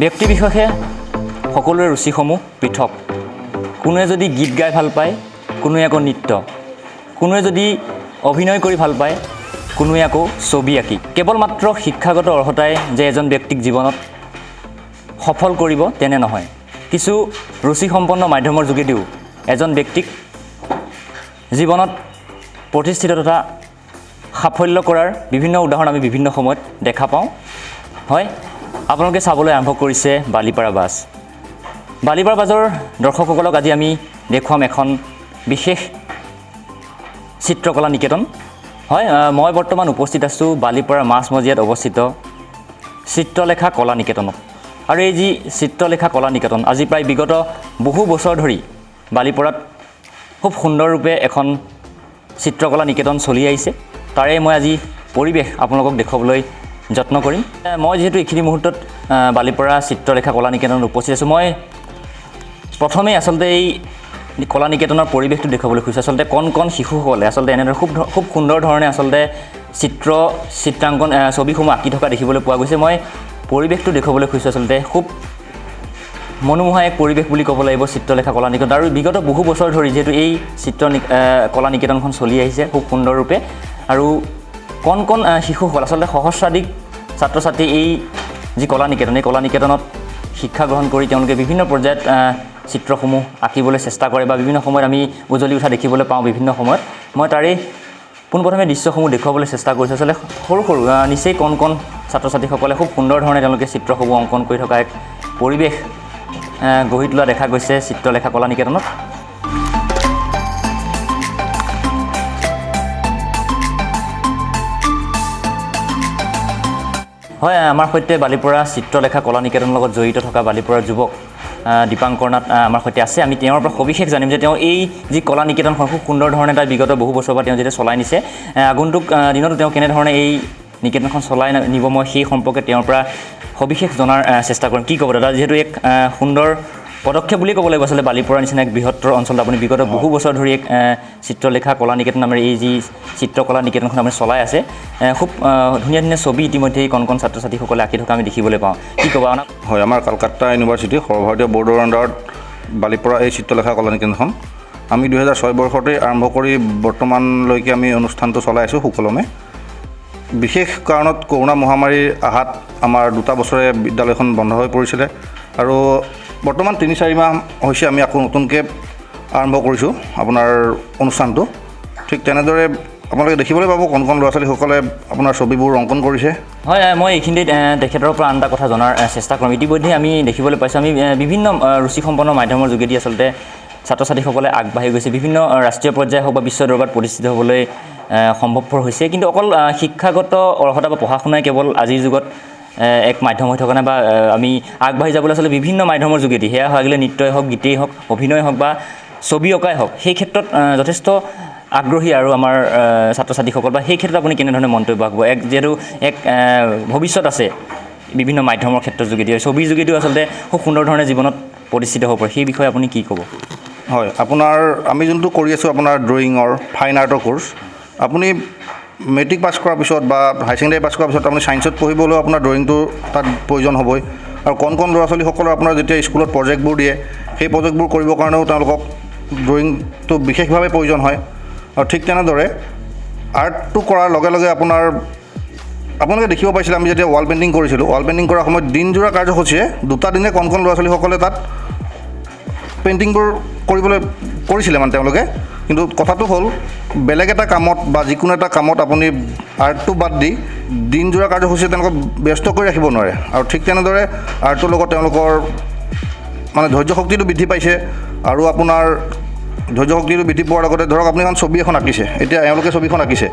ব্যক্তি বিশেষে সকলোৰে ৰুচিসমূহ পৃথক। কোনোৱে যদি গীত গাই ভাল পায়, কোনোৱে আকৌ নৃত্য, কোনোৱে যদি অভিনয় কৰি ভাল পায়, কোনোৱে আকৌ ছবি আঁকি। কেৱল মাত্ৰ শিক্ষাগত অৰ্হতাই যে এজন ব্যক্তিক জীৱনত সফল কৰিব তেনে নহয়। কিছু ৰুচিসম্পন্ন মাধ্যমৰ যোগেদিও এজন ব্যক্তিক জীৱনত প্ৰতিষ্ঠিত তথা সাফল্য কৰাৰ বিভিন্ন উদাহৰণ আমি বিভিন্ন সময়ত দেখা পাওঁ। হয়, আপোনালোকে চাবলৈ আৰম্ভ কৰিছে বালিপাৰা বাজ। বালিপাৰা বাজৰ দৰ্শকসকলক আজি আমি দেখুৱাম এখন বিশেষ চিত্ৰকলা নিকেতন। হয়, মই বৰ্তমান উপস্থিত আছোঁ বালিপাৰা মাজমজিয়াত অৱস্থিত চিত্ৰলেখা কলা নিকেতনত। আৰু এই যি চিত্ৰলেখা কলা নিকেতন আজি প্ৰায় বিগত বহু বছৰ ধৰি বালিপাৰাত খুব সুন্দৰৰূপে এখন চিত্ৰকলা নিকেতন চলি আহিছে। তাৰে মই আজি পৰিৱেশ আপোনালোকক দেখুৱাবলৈ যত্ন কৰিম। মই যিহেতু এইখিনি মুহূৰ্তত বালিপাৰা চিত্ৰলেখা কলা নিকেতনত উপস্থিত আছোঁ, মই প্ৰথমেই আচলতে এই কলা নিকেতনৰ পৰিৱেশটো দেখুৱাবলৈ খুজিছোঁ। আচলতে কণ কণ শিশুসকলে আচলতে এনেদৰে খুব সুন্দৰ ধৰণে আচলতে চিত্ৰাংকন ছবিসমূহ আঁকি থকা দেখিবলৈ পোৱা গৈছে। মই পৰিৱেশটো দেখুৱাবলৈ খুজিছোঁ। আচলতে খুব মনোমোহা এক পৰিৱেশ বুলি ক'ব লাগিব চিত্ৰলেখা কলা নিকেতন। আৰু বিগত বহু বছৰ ধৰি যিহেতু এই কলা নিকেতনখন চলি আহিছে খুব সুন্দৰৰূপে, আৰু কণ কণ শিশুসকল আচলতে সহস্ৰাধিক ছাত্ৰ ছাত্ৰী এই যি কলা নিকেতন, এই কলা নিকেতনত শিক্ষা গ্ৰহণ কৰি তেওঁলোকে বিভিন্ন পৰ্যায়ত চিত্ৰসমূহ আঁকিবলৈ চেষ্টা কৰে বা বিভিন্ন সময়ত আমি উজলি উঠা দেখিবলৈ পাওঁ। বিভিন্ন সময়ত মই তাৰে পোনপ্ৰথমে দৃশ্যসমূহ দেখুৱাবলৈ চেষ্টা কৰিছোঁ। আচলতে সৰু সৰু নিচেই কণ কণ ছাত্ৰ ছাত্ৰীসকলে খুব সুন্দৰ ধৰণে তেওঁলোকে চিত্ৰসমূহ অংকন কৰি থকা এক পৰিৱেশ গঢ়ি তোলা দেখা গৈছে চিত্ৰলেখা কলা নিকেতনত। হয়, আমাৰ সৈতে বালিপাৰা চিত্ৰলেখা কলা নিকেতনৰ লগত জড়িত থকা বালিপাৰাৰ যুৱক দীপাংকৰ নাথ আমাৰ সৈতে আছে। আমি তেওঁৰ পৰা সবিশেষ জানিম যে তেওঁ এই যি কলা নিকেতনখন খুব সুন্দৰ ধৰণে তাৰ বিগত বহু বছৰৰ পৰা তেওঁ যেতিয়া চলাই নিছে, আগন্তুক দিনতো তেওঁ কেনেধৰণে এই নিকেতনখন চলাই নিব, মই সেই সম্পৰ্কে তেওঁৰ পৰা সবিশেষ জনাৰ চেষ্টা কৰিম। কি ক'ব দাদা, যিহেতু এক সুন্দৰ পদক্ষেপ বুলি ক'ব লাগিব আচলতে বালিপাৰাৰ নিচিনা এক বৃহত্তৰ অঞ্চলত আপুনি বিগত বহু বছৰ ধৰি এক চিত্ৰলেখা কলা নিকেতন নামেৰে এই যি চিত্ৰকলা নিকেতনখন আপুনি চলাই আছে, খুব ধুনীয়া ধুনীয়া ছবি ইতিমধ্যে এই কণ কণ ছাত্ৰ ছাত্ৰীসকলে আঁকি থকা আমি দেখিবলৈ পাওঁ। কি ক'ব? হয়, আমাৰ কলকাতা ইউনিভাৰ্চিটি সৰ্বভাৰতীয় বৰ্ডৰ আণ্ডাৰত বালিপাৰা এই চিত্ৰলেখা কলা নিকেতনখন আমি 2006 বৰ্ষতে আৰম্ভ কৰি বৰ্তমানলৈকে আমি অনুষ্ঠানটো চলাই আছোঁ সুকলমে। বিশেষ কাৰণত কৰোণা মহামাৰীৰ আঘাত আমাৰ 2 বছৰে বিদ্যালয়খন বন্ধ হৈ পৰিছিলে, আৰু বৰ্তমান 3-4 মাহ হৈছে আমি আকৌ নতুনকৈ আৰম্ভ কৰিছোঁ আপোনাৰ অনুষ্ঠানটো। ঠিক তেনেদৰে আপোনালোকে দেখিবলৈ পাব কণ কণ ল'ৰা ছোৱালীসকলে আপোনাৰ ছবিবোৰ অংকন কৰিছে। হয়, মই এইখিনিত তেখেতৰ পৰা আন এটা কথা জনাৰ চেষ্টা কৰিম। ইতিমধ্যে আমি দেখিবলৈ পাইছোঁ আমি বিভিন্ন ৰুচিসম্পন্ন মাধ্যমৰ যোগেদি আচলতে ছাত্ৰ ছাত্ৰীসকলে আগবাঢ়ি গৈছে, বিভিন্ন ৰাষ্ট্ৰীয় পৰ্যায় হওক বা বিশ্ব দৰবাৰত প্ৰতিষ্ঠিত হ'বলৈ সম্ভৱপৰ হৈছে। কিন্তু অকল শিক্ষাগত অৰ্হতা বা পঢ়া শুনাই কেৱল আজিৰ যুগত এক মাধ্যম হৈ থকা নাই, বা আমি আগবাঢ়ি যাবলৈ আচলতে বিভিন্ন মাধ্যমৰ যোগেদি, সেয়া লাগিলে নৃত্যই হওক, গীতেই হওক, অভিনয় হওক বা ছবি অঁকাই হওক, সেই ক্ষেত্ৰত যথেষ্ট আগ্ৰহী আৰু আমাৰ ছাত্ৰ ছাত্ৰীসকল, বা সেই ক্ষেত্ৰত আপুনি কেনেধৰণে মন্তব্য আগব? যিহেতু এক ভৱিষ্যত আছে বিভিন্ন মাধ্যমৰ ক্ষেত্ৰৰ যোগেদি, ছবিৰ যোগেদিও আচলতে খুব সুন্দৰ ধৰণে জীৱনত প্ৰতিষ্ঠিত হ'ব পাৰে, সেই বিষয়ে আপুনি কি ক'ব? হয়, আপোনাৰ আমি যোনটো কৰি আছোঁ আপোনাৰ ড্ৰয়িঙৰ ফাইন আৰ্টৰ কোৰ্চ, আপুনি মেট্ৰিক পাছ কৰাৰ পিছত বা হাই ছেকেণ্ডেৰী পাছ কৰাৰ পিছত আপুনি ছায়েন্সত পঢ়িবলৈও আপোনাৰ ড্ৰয়িংটো তাত প্ৰয়োজন হ'বই। আৰু কণ কণ ল'ৰা ছোৱালীসকলৰ আপোনাৰ যেতিয়া স্কুলত প্ৰজেক্টবোৰ দিয়ে, সেই প্ৰজেক্টবোৰ কৰিবৰ কাৰণেও তেওঁলোকক ড্ৰয়িংটো বিশেষভাৱে প্ৰয়োজন হয়। আৰু ঠিক তেনেদৰে আৰ্টটো কৰাৰ লগে লগে আপোনালোকে দেখিব পাইছিলে আমি যেতিয়া ৱাল পেইণ্টিং কৰিছিলোঁ, ৱাল পেইণ্টিং কৰাৰ সময়ত দিনযোৰা কাৰ্যসূচীৰে 2টা দিনে কণ কণ ল'ৰা ছোৱালীসকলে তাত পেইণ্টিংবোৰ কৰিছিলে মানে তেওঁলোকে। কিন্তু কথাটো হ'ল বেলেগ এটা কামত বা যিকোনো এটা কামত আপুনি আৰ্টটো বাদ দি দিনযোৰা কাৰ্যসূচীৰে তেওঁলোকক ব্যস্ত কৰি ৰাখিব নোৱাৰে। আৰু ঠিক তেনেদৰে আৰ্টটোৰ লগত তেওঁলোকৰ মানে ধৈৰ্য শক্তিটো বৃদ্ধি পাইছে। আৰু আপোনাৰ ধৈৰ্য শক্তিটো বৃদ্ধি পোৱাৰ লগতে ধৰক আপুনি এখন ছবি এখন আঁকিছে, এতিয়া এওঁলোকে ছবিখন আঁকিছে,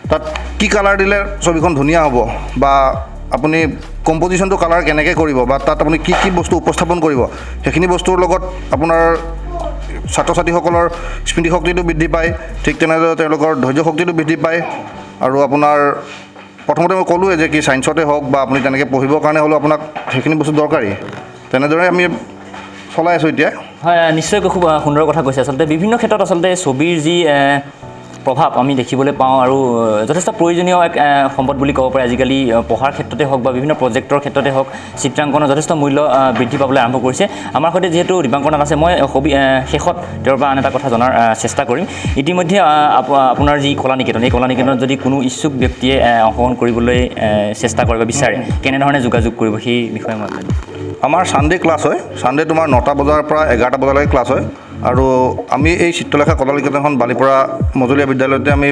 তাত কি কালাৰ দিলে ছবিখন ধুনীয়া হ'ব, বা আপুনি কম্পজিশ্যনটো কালাৰ কেনেকৈ কৰিব, বা তাত আপুনি কি কি বস্তু উপস্থাপন কৰিব, সেইখিনি বস্তুৰ লগত আপোনাৰ ছাত্ৰ ছাত্ৰীসকলৰ স্মৃতিশক্তিটো বৃদ্ধি পায়। ঠিক তেনেদৰে তেওঁলোকৰ ধৈৰ্য শক্তিটো বৃদ্ধি পায়। আৰু আপোনাৰ প্ৰথমতে মই ক'লোৱে যে কি ছায়েন্সতে হওক বা আপুনি তেনেকৈ পঢ়িবৰ কাৰণে হ'লেও আপোনাক সেইখিনি বস্তু দৰকাৰী। তেনেদৰে আমি চলাই আছোঁ এতিয়া। হয়, নিশ্চয়কৈ খুব সুন্দৰ কথা কৈছে। আচলতে বিভিন্ন ক্ষেত্ৰত আচলতে ছবিৰ যি প্ৰভাৱ আমি দেখিবলৈ পাওঁ আৰু যথেষ্ট প্ৰয়োজনীয় এক সম্পদ বুলি ক'ব পাৰি আজিকালি পঢ়াৰ ক্ষেত্ৰতে হওক বা বিভিন্ন প্ৰজেক্টৰ ক্ষেত্ৰতে হওক চিত্ৰাংকনৰ যথেষ্ট মূল্য বৃদ্ধি পাবলৈ আৰম্ভ কৰিছে আমাৰ সৈতে যিহেতু দীপাংকৰ নাথ আছে মই শেষত তেওঁৰ পৰা আন এটা কথা জনাৰ চেষ্টা কৰিম ইতিমধ্যে আপোনাৰ যি কলা নিকেতন এই কলা নিকেতনত যদি কোনো ইচ্ছুক ব্যক্তিয়ে অংশগ্ৰহণ কৰিবলৈ চেষ্টা কৰে বা বিচাৰে কেনেধৰণে যোগাযোগ কৰিব সেই বিষয়ে মই জানিম আমাৰ ছানডে ক্লাছ হয় ছানডে তোমাৰ 9টা বজাৰ পৰা 11টা বজালৈকে ক্লাছ হয় আৰু আমি এই চিত্ৰলেখা কলা নিকেতনখন বালিপৰা মজলীয়া বিদ্যালয়তে আমি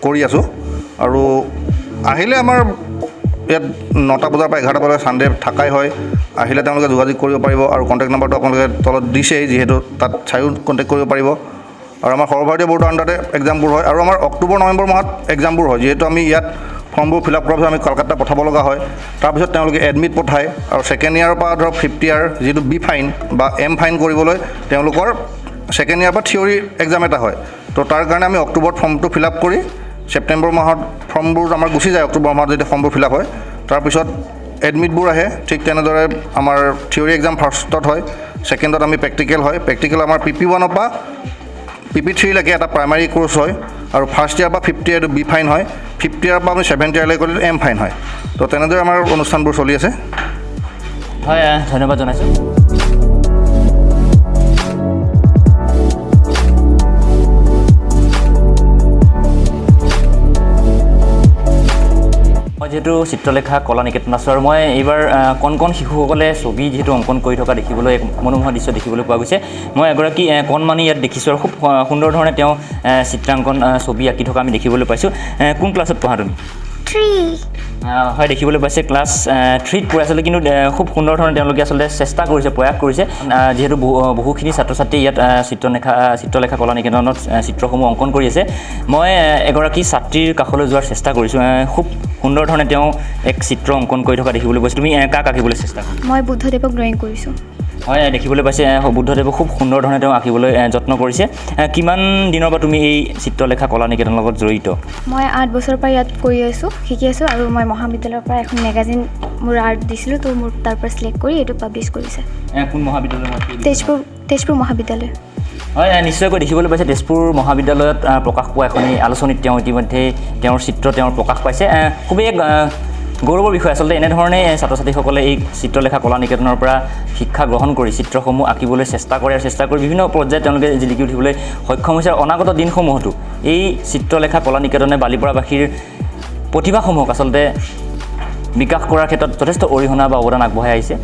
কৰি আছোঁ আৰু আহিলে আমাৰ ইয়াত 9টা বজাৰ পৰা 11টা বজালৈ ছানডে থাকাই হয় আহিলে তেওঁলোকে যোগাযোগ কৰিব পাৰিব আৰু কণ্টেক্ট নাম্বাৰটো আপোনালোকে তলত দিছেই যিহেতু তাত চাইও কণ্টেক্ট কৰিব পাৰিব আৰু আমাৰ সৰ্বভাৰতীয় বৰ্ডৰ আণ্ডাৰতে এক্সামবোৰ হয় আৰু আমাৰ অক্টোবৰ নৱেম্বৰ মাহত এক্সামবোৰ হয় যিহেতু আমি ইয়াত ফৰ্মবোৰ ফিল আপ কৰাৰ পিছত আমি কলকাতা পঠাব লগা হয় তাৰপিছত তেওঁলোকে এডমিট পঠায় আৰু ছেকেণ্ড ইয়াৰৰ পৰা ধৰক 50 ইয়াৰ যিটো বি ফাইন বা এম ফাইন কৰিবলৈ তেওঁলোকৰ ছেকেণ্ড ইয়াৰ পৰা থিয়ৰী এক্সাম এটা হয় তো তাৰ কাৰণে আমি অক্টোবৰত ফৰ্মটো ফিল আপ কৰি ছেপ্টেম্বৰ মাহত ফৰ্মবোৰ আমাৰ গুচি যায় অক্টোবৰ মাহত যেতিয়া ফৰ্মবোৰ ফিল আপ হয় তাৰপিছত এডমিটবোৰ আহে ঠিক তেনেদৰে আমাৰ থিয়ৰী এক্সাম ফাৰ্ষ্টত হয় ছেকেণ্ডত আমি প্ৰেক্টিকেল হয় প্ৰেক্টিকেল আমাৰ PP1 পৰা PP3 লৈকে এটা প্ৰাইমাৰী কোৰ্চ হয় আৰু ফাৰ্ষ্ট ইয়াৰ পৰা 50 ইয়াৰ বি ফাইন হয় 50 ইয়াৰ পৰা আমি 70 ইয়াৰলৈ কৰিলে এম ফাইন হয় তো তেনেদৰে আমাৰ অনুষ্ঠানবোৰ চলি আছে হয় ধন্যবাদ জনাইছোঁ মই যিহেতু চিত্ৰলেখা কলা নিকেতন আছোঁ আৰু মই এইবাৰ কণ কণ শিশুসকলে ছবি যিহেতু অংকন কৰি থকা দেখিবলৈ এক মনোমোহা দৃশ্য দেখিবলৈ পোৱা গৈছে মই এগৰাকী কণমানি ইয়াত দেখিছোঁ আৰু খুব সুন্দৰ ধৰণে তেওঁ চিত্ৰাংকন ছবি আঁকি থকা আমি দেখিবলৈ পাইছোঁ কোন ক্লাছত পঢ়া তুমি 3 হয় দেখিবলৈ পাইছে ক্লাছ 3ত পঢ়ি আচলতে কিন্তু খুব সুন্দৰ ধৰণে তেওঁলোকে আচলতে চেষ্টা কৰিছে প্ৰয়াস কৰিছে যিহেতু বহুখিনি ছাত্ৰ ছাত্ৰী ইয়াত চিত্ৰলেখা কলা নিকেতনত চিত্ৰসমূহ অংকন কৰি আছে মই এগৰাকী ছাত্ৰীৰ কাষলৈ যোৱাৰ চেষ্টা কৰিছোঁ খুব সুন্দৰ ধৰণে তেওঁ এক চিত্ৰ অংকন কৰি থকা দেখিবলৈ পাইছোঁ তুমি কাক আঁকিবলৈ চেষ্টা কৰা মই বুদ্ধদেৱক ড্ৰয়িং কৰিছোঁ হয় দেখিবলৈ পাইছে বুদ্ধদেৱক খুব সুন্দৰ ধৰণে তেওঁ আঁকিবলৈ যত্ন কৰিছে কিমান দিনৰ পৰা তুমি এই চিত্ৰলেখা কলা নিকেতনৰ লগত জড়িত মই 8 বছৰৰ পৰা ইয়াত কৰি আছোঁ শিকি আছোঁ আৰু মই মহাবিদ্যালয়ৰ পৰা এখন মেগাজিন মোৰ আৰ্ট দিছিলোঁ তো মোৰ তাৰ পৰা চিলেক্ট কৰি এইটো পাব্লিছ কৰিছে কোন মহাবিদ্যালয় তেজপুৰ মহাবিদ্যালয় হয় নিশ্চয়কৈ দেখিবলৈ পাইছে তেজপুৰ মহাবিদ্যালয়ত প্ৰকাশ পোৱা এখন আলোচনীত তেওঁ ইতিমধ্যে তেওঁৰ চিত্ৰ তেওঁৰ প্ৰকাশ পাইছে খুবেই গৌৰৱৰ বিষয় আচলতে এনেধৰণে ছাত্ৰ ছাত্ৰীসকলে এই চিত্ৰলেখা কলা নিকেতনৰ পৰা শিক্ষা গ্ৰহণ কৰি চিত্ৰসমূহ আঁকিবলৈ চেষ্টা কৰি বিভিন্ন পৰ্যায়ত তেওঁলোকে জিলিকি উঠিবলৈ সক্ষম হৈছে অনাগত দিনসমূহতো এই চিত্ৰলেখা কলা নিকেতনে বালিপৰাবাসীৰ প্ৰতিভাসমূহক আচলতে বিকাশ কৰাৰ ক্ষেত্ৰত যথেষ্ট অৰিহণা বা অৱদান আগবঢ়াই আহিছে